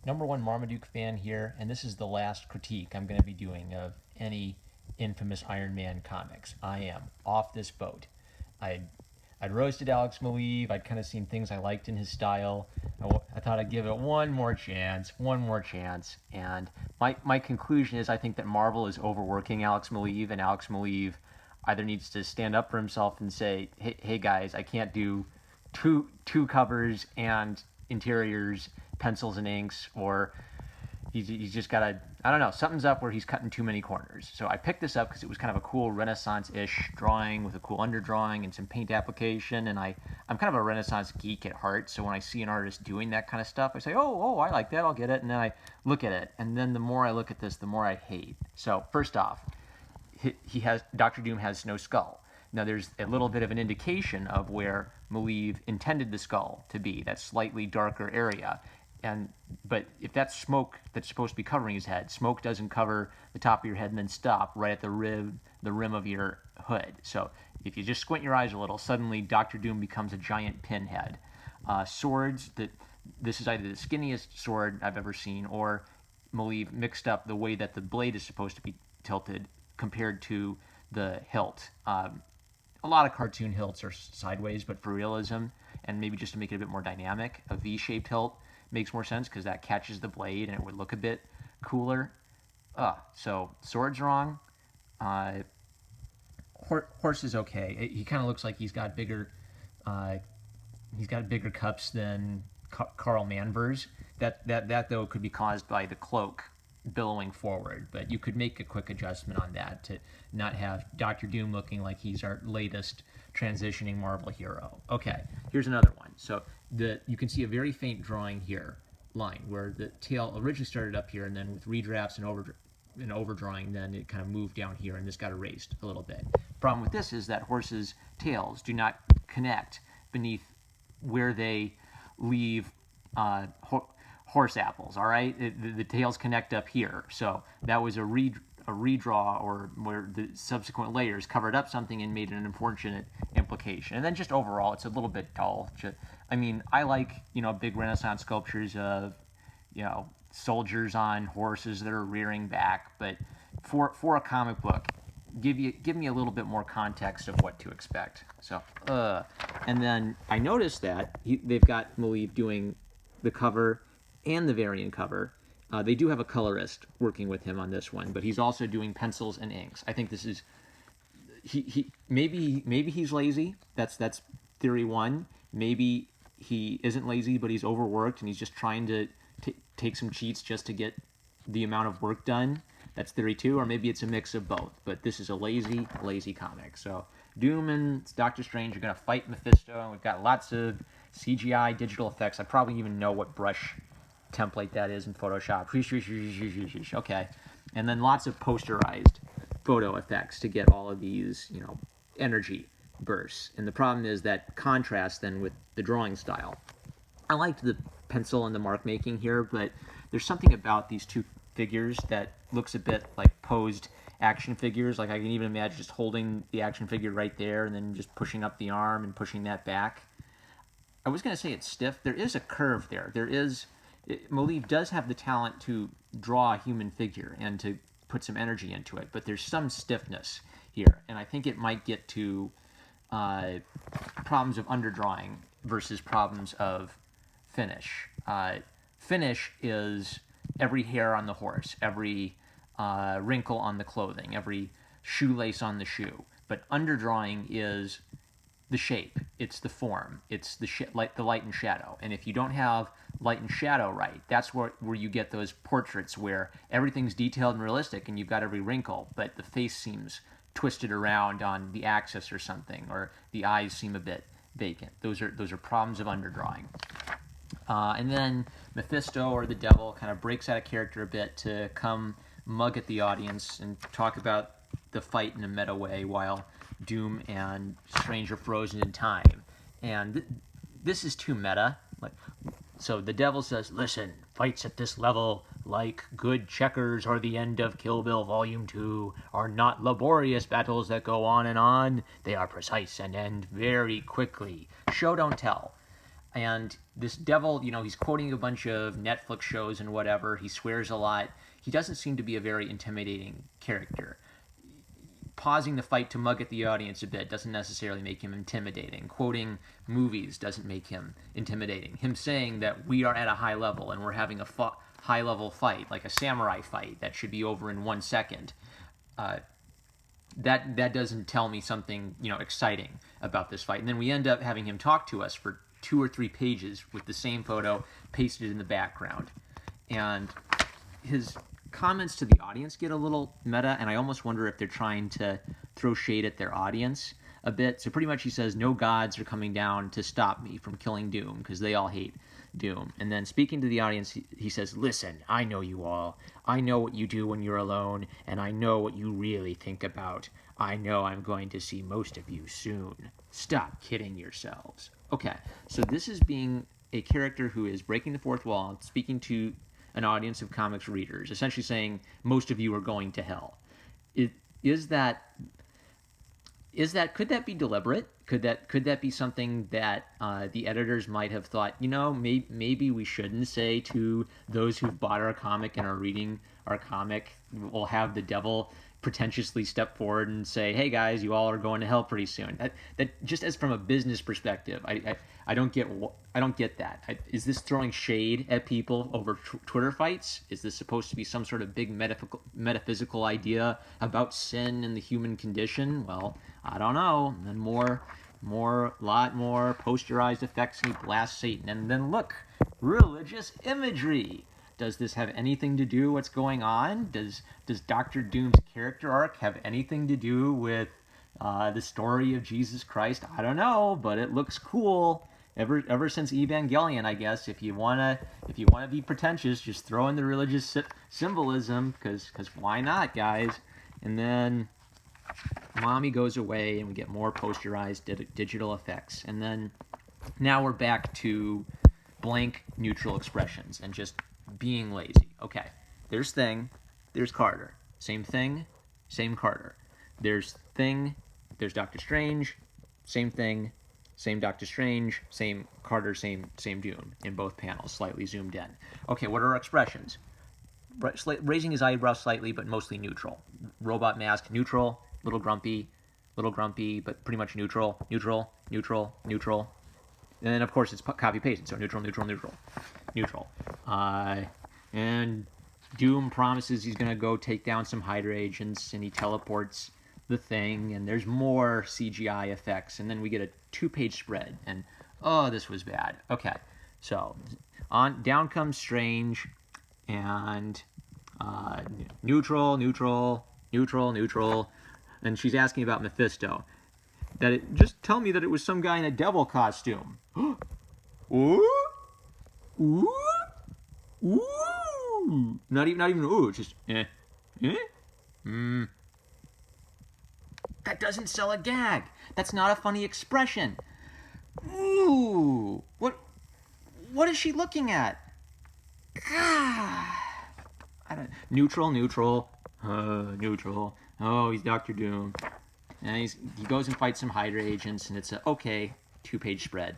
Number one Marmaduke fan here, and this is the last critique I'm going to be doing of any infamous Iron Man comics. I am off this boat. I'd, I'd roasted Alex Maleev. I'd kind of seen things I liked in his style. I thought I'd give it one more chance. And my conclusion is I think that Marvel is overworking Alex Maleev, and Alex Maleev either needs to stand up for himself and say, hey guys, I can't do two covers and interiors, pencils and inks, or he's just got to, I don't know, something's up where he's cutting too many corners. So I picked this up because it was kind of a cool Renaissance-ish drawing with a cool underdrawing and some paint application. And I'm kind of a Renaissance geek at heart. So when I see an artist doing that kind of stuff, I say, oh, I like that, I'll get it. And then I look at it. And then the more I look at this, the more I hate. So first off, Doctor Doom has no skull. Now there's a little bit of an indication of where Maleev intended the skull to be, that slightly darker area. But if that's smoke that's supposed to be covering his head, smoke doesn't cover the top of your head and then stop right at the rim of your hood. So if you just squint your eyes a little, suddenly Doctor Doom becomes a giant pinhead. Swords, this is either the skinniest sword I've ever seen, or Maleev mixed up the way that the blade is supposed to be tilted compared to the hilt. A lot of cartoon hilts are sideways, but for realism and maybe just to make it a bit more dynamic, a V-shaped hilt makes more sense because that catches the blade and it would look a bit cooler. So sword's wrong. Horse is okay. He kind of looks like he's got bigger cups than Carl Manvers. That though could be caused by the cloak billowing forward, but you could make a quick adjustment on that to not have Doctor Doom looking like he's our latest transitioning Marvel hero. Okay, here's another one. So you can see a very faint drawing here, line, where the tail originally started up here, and then with redrafts and overdrawing, then it kind of moved down here, and this got erased a little bit. Problem with this is that horses' tails do not connect beneath where they leave horse apples. All right, the tails connect up here, so that was a redraw, or where the subsequent layers covered up something and made an unfortunate implication. And then just overall, it's a little bit dull. I mean, I like big Renaissance sculptures of soldiers on horses that are rearing back, but for a comic book, give me a little bit more context of what to expect. So, and then I noticed that they've got Maleev doing the cover and the variant cover. They do have a colorist working with him on this one, but he's also doing pencils and inks. I think this is maybe he's lazy. That's theory one. Maybe he isn't lazy, but he's overworked and he's just trying to take some cheats just to get the amount of work done. That's theory two, or maybe it's a mix of both. But this is a lazy comic. So Doom and Doctor Strange are going to fight Mephisto, and we've got lots of CGI digital effects. I probably even know what brush template that is in Photoshop. Okay. And then lots of posterized photo effects to get all of these, energy bursts. And the problem is that contrast then with the drawing style. I liked the pencil and the mark making here, but there's something about these two figures that looks a bit like posed action figures. Like I can even imagine just holding the action figure right there and then just pushing up the arm and pushing that back. I was going to say it's stiff. There is a curve there. Maleev does have the talent to draw a human figure and to put some energy into it, but there's some stiffness here, and I think it might get to problems of underdrawing versus problems of finish. Finish is every hair on the horse, every wrinkle on the clothing, every shoelace on the shoe, but underdrawing is the shape, it's the form, it's the light and shadow. And if you don't have light and shadow right, that's where you get those portraits where everything's detailed and realistic and you've got every wrinkle, but the face seems twisted around on the axis or something, or the eyes seem a bit vacant. Those are problems of underdrawing. And then Mephisto, or the devil, kind of breaks out of character a bit to come mug at the audience and talk about the fight in a meta way, while Doom and Strange are frozen in time. And this is too meta. So the devil says, listen, fights at this level, like good checkers or the end of Kill Bill Volume 2, are not laborious battles that go on and on. They are precise and end very quickly. Show, don't tell. And this devil, he's quoting a bunch of Netflix shows and whatever. He swears a lot. He doesn't seem to be a very intimidating character. Pausing the fight to mug at the audience a bit doesn't necessarily make him intimidating. Quoting movies doesn't make him intimidating. Him saying that we are at a high level and we're having a high-level fight, like a samurai fight, that should be over in 1 second, that doesn't tell me something exciting about this fight. And then we end up having him talk to us for 2 or 3 pages with the same photo pasted in the background. And his comments to the audience get a little meta, and I almost wonder if they're trying to throw shade at their audience a bit. So pretty much he says, no gods are coming down to stop me from killing Doom, because they all hate Doom. And then speaking to the audience, he says, listen, I know you all. I know what you do when you're alone, and I know what you really think about. I know I'm going to see most of you soon. Stop kidding yourselves. Okay, so this is being a character who is breaking the fourth wall, speaking to an audience of comics readers, essentially saying, most of you are going to hell. Could that be deliberate? Could that be something that the editors might have thought, maybe we shouldn't say to those who've bought our comic and are reading our comic, we'll have the devil pretentiously step forward and say, hey guys, you all are going to hell pretty soon. That just as from a business perspective, I don't get that. Is this throwing shade at people over Twitter fights? Is this supposed to be some sort of big metaphysical idea about sin and the human condition? Well, I don't know. And then lot more posterized effects, and he blasts Satan. And then look, religious imagery. Does this have anything to do with what's going on? Does Dr. Doom's character arc have anything to do with the story of Jesus Christ? I don't know, but it looks cool. Ever since Evangelion, I guess. If you wanna be pretentious, just throw in the religious symbolism, because why not, guys? And then Mommy goes away, and we get more posterized digital effects. And then now we're back to blank neutral expressions and just being lazy. Okay, there's Thing, there's Carter. Same Thing, same Carter. There's Thing, there's Doctor Strange, same Thing, same Doctor Strange, same Carter, same Doom in both panels, slightly zoomed in. Okay, what are our expressions? Raising his eyebrows slightly, but mostly neutral. Robot mask, neutral, little grumpy, but pretty much neutral. And then, of course, it's copy-pasted, so neutral. And Doom promises he's going to go take down some Hydra agents, and he teleports the Thing, and there's more CGI effects, and then we get a 2-page spread, and, oh, this was bad. Okay, so down comes Strange, and neutral, and she's asking about Mephisto. Just tell me that it was some guy in a devil costume. Ooh, ooh, ooh. Not even ooh. Just That doesn't sell a gag. That's not a funny expression. Ooh, what is she looking at? I don't. Neutral. Oh, he's Dr. Doom. And he goes and fights some Hydra agents, and it's a 2-page spread.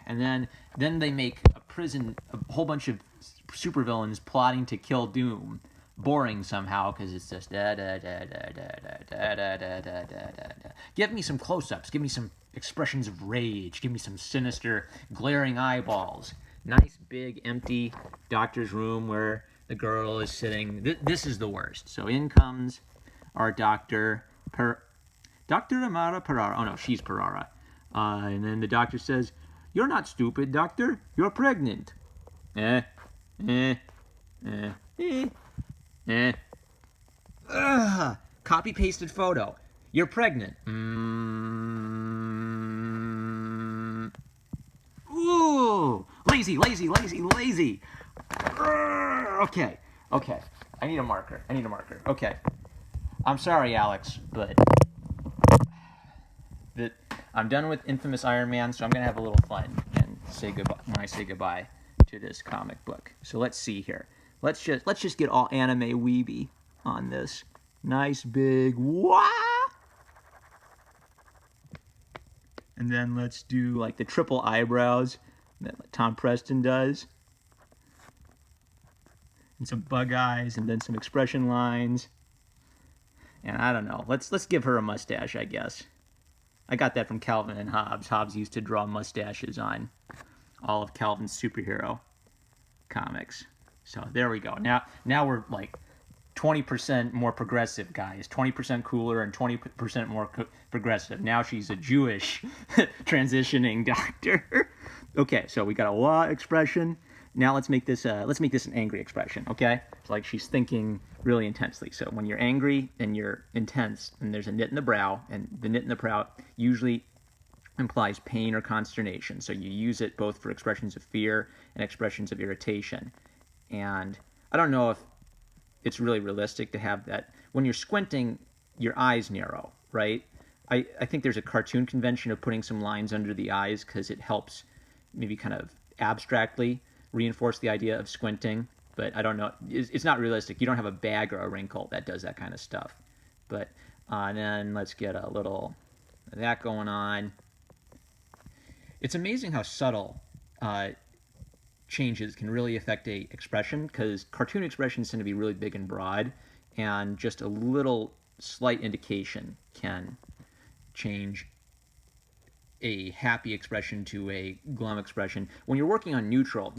And then they make a whole bunch of supervillains plotting to kill Doom. Boring somehow, because it's just da da da da da da da da da da da. Give me some close-ups. Give me some expressions of rage. Give me some sinister, glaring eyeballs. Nice, big, empty doctor's room where the girl is sitting. This is the worst. So in comes our doctor, Dr. Amara Perara. Oh, no, she's Perara. And then the doctor says, "You're not stupid, doctor. You're pregnant." Copy-pasted photo. You're pregnant. Ooh. Lazy. Okay. I need a marker. Okay. I'm sorry, Alex, but I'm done with Infamous Iron Man, so I'm going to have a little fun and say goodbye when I say goodbye to this comic book. So let's see here. Let's just get all anime weeby on this. Nice big wah! And And then let's do like the triple eyebrows that Tom Preston does. And some bug eyes, and then some expression lines. And I don't know. Let's give her a mustache, I guess. I got that from Calvin and Hobbes. Hobbes used to draw mustaches on all of Calvin's superhero comics. So there we go. Now we're like 20% more progressive, guys. 20% cooler and 20% more progressive. Now she's a Jewish transitioning doctor. Okay, so we got a law expression. Now let's make this an angry expression, okay? It's like she's thinking really intensely. So when you're angry and you're intense, and there's a knit in the brow, and the knit in the brow usually implies pain or consternation. So you use it both for expressions of fear and expressions of irritation. And I don't know if it's really realistic to have that. When you're squinting, your eyes narrow, right? I think there's a cartoon convention of putting some lines under the eyes because it helps maybe kind of abstractly reinforce the idea of squinting, but I don't know. It's not realistic. You don't have a bag or a wrinkle that does that kind of stuff. But and then let's get a little of that going on. It's amazing how subtle changes can really affect a expression, because cartoon expressions tend to be really big and broad, and just a little slight indication can change a happy expression to a glum expression. When you're working on neutral,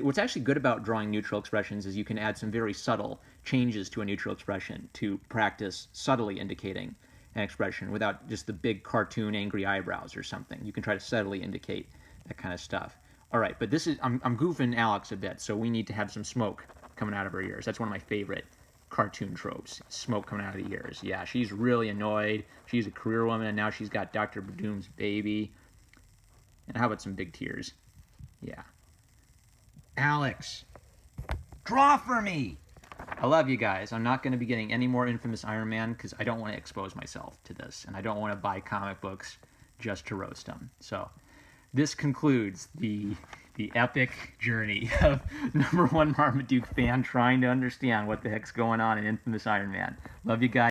what's actually good about drawing neutral expressions is you can add some very subtle changes to a neutral expression to practice subtly indicating an expression without just the big cartoon angry eyebrows or something. You can try to subtly indicate that kind of stuff. All right, but I'm goofing Alex a bit, so we need to have some smoke coming out of her ears. That's one of my favorite cartoon tropes, smoke coming out of the ears. Yeah, she's really annoyed. She's a career woman, and now she's got Dr. Doom's baby. And how about some big tears? Yeah. Alex, draw for me! I love you guys. I'm not going to be getting any more Infamous Iron Man because I don't want to expose myself to this, and I don't want to buy comic books just to roast them. So this concludes the epic journey of #1 Marmaduke fan trying to understand what the heck's going on in Infamous Iron Man. Love you guys.